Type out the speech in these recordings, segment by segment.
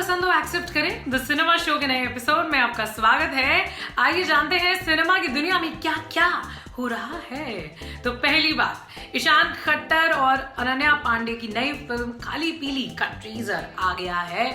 पसंद हो एक्सेप्ट करें। द सिनेमा शो के नए एपिसोड में आपका स्वागत है। आइए जानते हैं सिनेमा की दुनिया में क्या क्या हो रहा है। तो पहली बात, ईशान खट्टर और अनन्या पांडे की नई फिल्म काली पीली का टीजर आ गया है।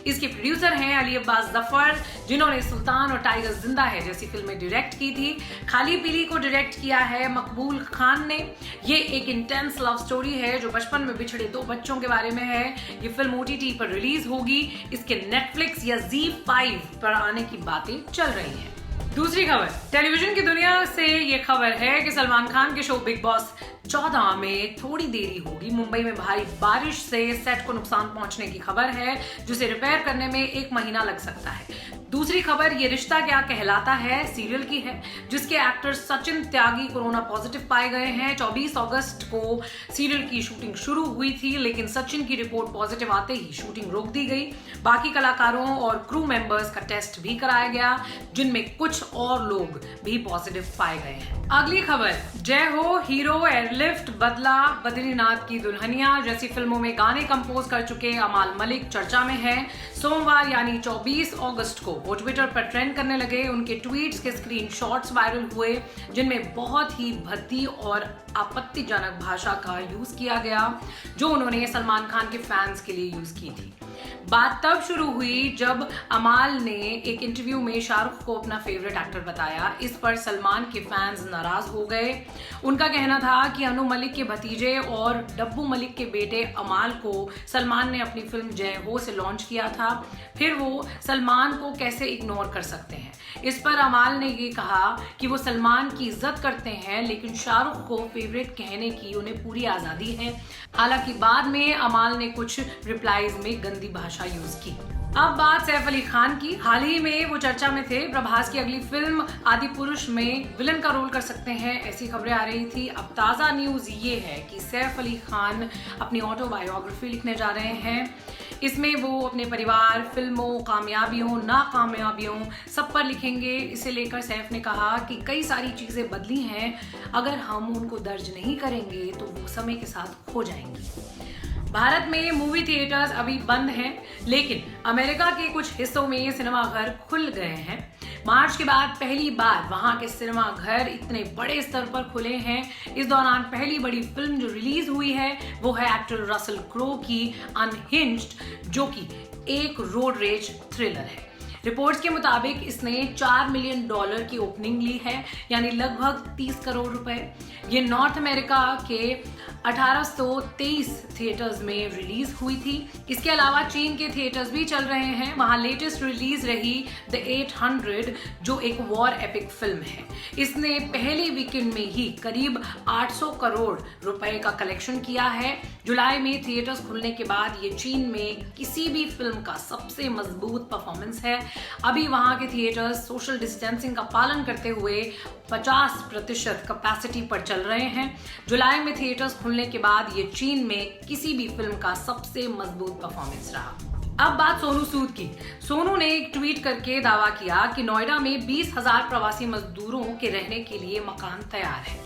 इसके प्रोड्यूसर हैं अली अब्बास जफर, जिन्होंने सुल्तान और टाइगर जिंदा है जैसी फिल्में डायरेक्ट की थी। काली पीली को डायरेक्ट किया है मकबूल खान ने। ये एक इंटेंस लव स्टोरी है जो बचपन में बिछड़े दो बच्चों के बारे में है। ये फिल्म OTT पर रिलीज होगी। इसके नेटफ्लिक्स या ZEE5 पर आने की बातें चल रही हैं। दूसरी खबर, टेलीविजन की दुनिया से ये खबर है कि सलमान खान के शो बिग बॉस 14 में थोड़ी देरी होगी। मुंबई में भारी बारिश से सेट को नुकसान पहुंचने की खबर है, जिसे रिपेयर करने में 1 महीना लग सकता है। दूसरी खबर, ये रिश्ता क्या कहलाता है सीरियल की है, जिसके एक्टर सचिन त्यागी कोरोना पॉजिटिव पाए गए हैं। 24 अगस्त को सीरियल की शूटिंग शुरू हुई थी, लेकिन सचिन की रिपोर्ट पॉजिटिव आते ही शूटिंग रोक दी गई। बाकी कलाकारों और क्रू मेंबर्स का टेस्ट भी कराया गया, जिनमें कुछ और लोग भी पॉजिटिव पाए गए हैं। अगली खबर, जय हो, हीरो, एयरलिफ्ट, बदला, बद्रीनाथ की दुल्हनिया जैसी फिल्मों में गाने कंपोज कर चुके अमाल मलिक चर्चा में हैं। सोमवार यानी 24 अगस्त को वो ट्विटर पर ट्रेंड करने लगे। उनके ट्वीट्स के स्क्रीनशॉट्स वायरल हुए, जिनमें बहुत ही भद्दी और आपत्तिजनक भाषा का यूज किया गया, जो उन्होंने सलमान खान के फैंस के लिए यूज की थी। बात तब शुरू हुई जब अमाल ने एक इंटरव्यू में शाहरुख को अपना फेवरेट एक्टर बताया। इस पर सलमान के फैंस नाराज हो गए। उनका कहना था कि अनु मलिक के भतीजे और डब्बू मलिक के बेटे अमाल को सलमान ने अपनी फिल्म जय हो से लॉन्च किया था, फिर वो सलमान को कैसे इग्नोर कर सकते हैं। इस पर अमाल ने ये कहा कि वो सलमान की इज्जत करते हैं, लेकिन शाहरुख को फेवरेट कहने की उन्हें पूरी आजादी है। हालांकि बाद में अमाल ने कुछ रिप्लाईज में गंदी भाषा यूज की। अब बात सैफ अली खान की। हाल ही में वो चर्चा में थे। प्रभास की अगली फिल्म आदि पुरुष में विलन का रोल कर सकते हैं, ऐसी खबरें आ रही थी। अब ताजा न्यूज ये है कि सैफ अली खान अपनी ऑटोबायोग्राफी लिखने जा रहे हैं। इसमें वो अपने परिवार, फिल्मों, कामयाबियों, नाकामयाबियों सब पर लिखेंगे। इसे लेकर सैफ ने कहा कि कई सारी चीजें बदली हैं, अगर हम उनको दर्ज नहीं करेंगे तो वो समय के साथ खो जाएंगी। भारत में मूवी थिएटर्स अभी बंद हैं, लेकिन अमेरिका के कुछ हिस्सों में सिनेमाघर खुल गए हैं। मार्च के बाद पहली बार वहां के सिनेमाघर इतने बड़े स्तर पर खुले हैं। इस दौरान पहली बड़ी फिल्म जो रिलीज हुई है वो है एक्टर रसल क्रो की अनहिंज्ड, जो कि एक रोड रेज थ्रिलर है। रिपोर्ट्स के मुताबिक इसने $4 मिलियन की ओपनिंग ली है, यानी लगभग 30 करोड़ रुपए। ये नॉर्थ अमेरिका के 1823 थिएटर्स में रिलीज हुई थी। इसके अलावा चीन के थिएटर्स भी चल रहे हैं। वहां लेटेस्ट रिलीज रही द 800, जो एक वॉर एपिक फिल्म है। इसने पहले वीकेंड में ही करीब 800 करोड़ रुपए का कलेक्शन किया है। जुलाई में थिएटर्स खुलने के बाद ये चीन में किसी भी फिल्म का सबसे मजबूत परफॉर्मेंस है। अभी वहां के थिएटर्स सोशल डिस्टेंसिंग का पालन करते हुए 50% कैपेसिटी पर चल रहे हैं। जुलाई में थिएटर्स खुलने के बाद ये चीन में किसी भी फिल्म का सबसे मजबूत परफॉर्मेंस रहा। अब बात सोनू सूद की। सोनू ने एक ट्वीट करके दावा किया कि नोएडा में 20,000 प्रवासी मजदूरों के रहने के लिए मकान तैयार है।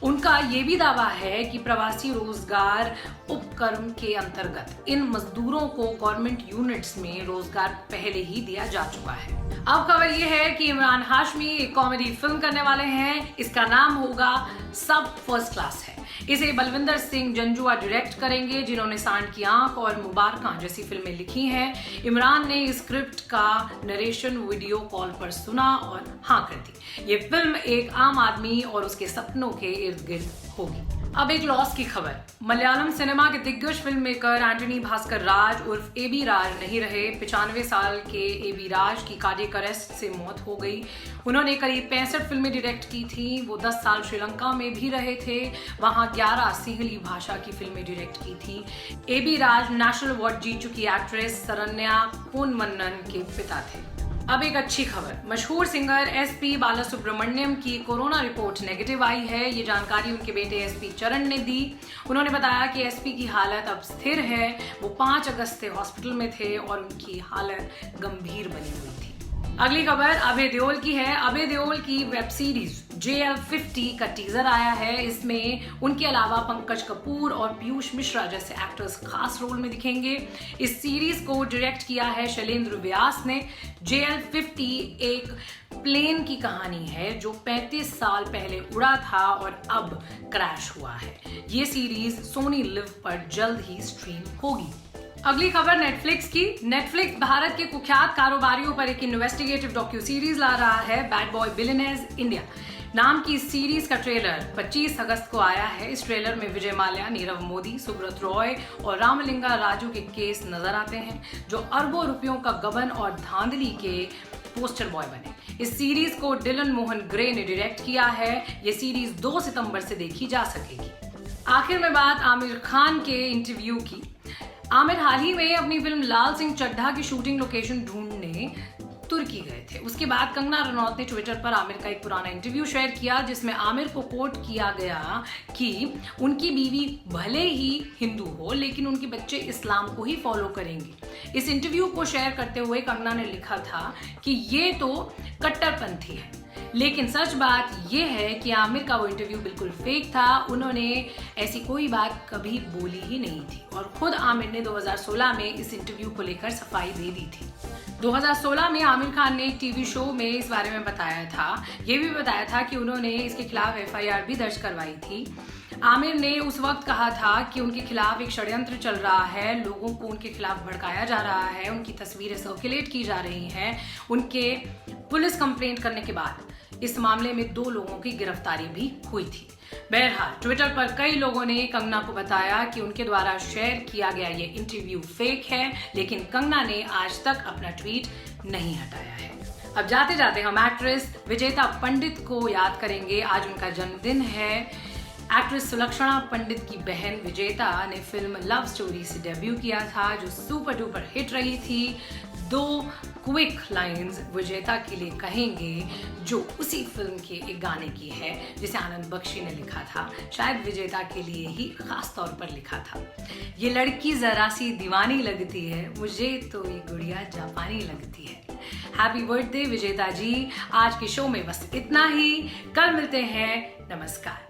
उनका ये भी दावा है कि प्रवासी रोजगार उपक्रम के अंतर्गत इन मजदूरों को गवर्नमेंट यूनिट्स में रोजगार पहले ही दिया जा चुका है। अब खबर ये है कि इमरान हाशमी एक कॉमेडी फिल्म करने वाले हैं। इसका नाम होगा सब फर्स्ट क्लास है। इसे बलविंदर सिंह जंजुआ डायरेक्ट करेंगे, जिन्होंने सांड की आंख और मुबारका जैसी फिल्में लिखी हैं। इमरान ने इस स्क्रिप्ट का नरेशन वीडियो कॉल पर सुना और हाँ कर दी। ये फिल्म एक आम आदमी और उसके सपनों के इर्द गिर्द होगी। अब एक लॉस की खबर, मलयालम सिनेमा के दिग्गज फिल्म मेकर एंटनी भास्कर राज उर्फ AB राज नहीं रहे। 95 साल के AB राज की कार्डियक अरेस्ट से मौत हो गई। उन्होंने करीब 65 फिल्में डायरेक्ट की थी। वो 10 साल श्रीलंका में भी रहे थे। वहां 11 सिंहली भाषा की फिल्में डायरेक्ट की थी। AB राज नेशनल अवार्ड जीत चुकी एक्ट्रेस सरन्या पोनमन्नन के पिता थे। अब एक अच्छी खबर, मशहूर सिंगर SP बालासुब्रमण्यम की कोरोना रिपोर्ट नेगेटिव आई है। ये जानकारी उनके बेटे SP चरण ने दी। उन्होंने बताया कि SP की हालत अब स्थिर है। वो 5 अगस्त से हॉस्पिटल में थे और उनकी हालत गंभीर बनी हुई थी। अगली खबर अभय देओल की है। अभय देओल की वेब सीरीज JL50 का टीजर आया है। इसमें उनके अलावा पंकज कपूर और पीयूष मिश्रा जैसे एक्टर्स खास रोल में दिखेंगे। इस सीरीज को डायरेक्ट किया है शैलेंद्र व्यास ने। JL50 एक प्लेन की कहानी है जो 35 साल पहले उड़ा था और अब क्रैश हुआ है। ये सीरीज सोनी लिव पर जल्द ही स्ट्रीम होगी। अगली खबर नेटफ्लिक्स की। नेटफ्लिक्स भारत के कुख्यात कारोबारियों पर एक इन्वेस्टिगेटिव डॉक्यू सीरीज ला रहा है। बैड बॉय बिलियनेयर्स इंडिया नाम की इस सीरीज का ट्रेलर 25 अगस्त को आया है। इस ट्रेलर में विजय माल्या, नीरव मोदी, सुब्रत रॉय और रामलिंगा राजू के केस नजर आते हैं जो अरबों रुपयों का गबन और धांधली के पोस्टर बॉय बने। इस सीरीज को डिलन मोहन ग्रे ने डायरेक्ट किया है। ये सीरीज 2 सितंबर से देखी जा सकेगी। आखिर में बात आमिर खान के इंटरव्यू की। आमिर हाल ही में अपनी फिल्म लाल सिंह चड्ढा की शूटिंग लोकेशन ढूंढने तुर्की गए थे। उसके बाद कंगना रनौत ने ट्विटर पर आमिर का एक पुराना इंटरव्यू शेयर किया जिसमें आमिर को कोट किया गया कि उनकी बीवी भले ही हिंदू हो लेकिन उनके बच्चे इस्लाम को ही फॉलो करेंगे। इस इंटरव्यू को शेयर करते हुए कंगना ने लिखा था कि ये तो कट्टरपंथी है, लेकिन सच बात यह है कि आमिर का वो इंटरव्यू बिल्कुल फेक था। उन्होंने ऐसी कोई बात कभी बोली ही नहीं थी और खुद आमिर ने 2016 में इस इंटरव्यू को लेकर सफाई दे दी थी। 2016 में आमिर खान ने एक टीवी शो में इस बारे में बताया था। ये भी बताया था कि उन्होंने इसके खिलाफ FIR भी दर्ज करवाई थी। आमिर ने उस वक्त कहा था कि उनके खिलाफ एक षड्यंत्र चल रहा है, लोगों को उनके खिलाफ भड़काया जा रहा है, उनकी तस्वीरें सर्कुलेट की जा रही हैं। उनके पुलिस कंप्लेंट करने के बाद इस मामले में 2 लोगों की गिरफ्तारी भी हुई थी। बहरहाल ट्विटर पर कई लोगों ने कंगना को बताया कि उनके द्वारा शेयर किया गया ये इंटरव्यू फेक है, लेकिन कंगना ने आज तक अपना ट्वीट नहीं हटाया है। अब जाते जाते हम एक्ट्रेस विजेता पंडित को याद करेंगे। आज उनका जन्मदिन है। एक्ट्रेस सुलक्षणा पंडित की बहन विजेता ने फिल्म लव स्टोरी से डेब्यू किया था जो सुपर डुपर हिट रही थी। 2 क्विक लाइंस विजेता के लिए कहेंगे जो उसी फिल्म के एक गाने की है जिसे आनंद बख्शी ने लिखा था। शायद विजेता के लिए ही खास तौर पर लिखा था। ये लड़की जरा सी दीवानी लगती है, मुझे तो ये गुड़िया जापानी लगती है। हैप्पी बर्थडे विजेता जी। आज के शो में बस इतना ही। कल मिलते हैं। नमस्कार।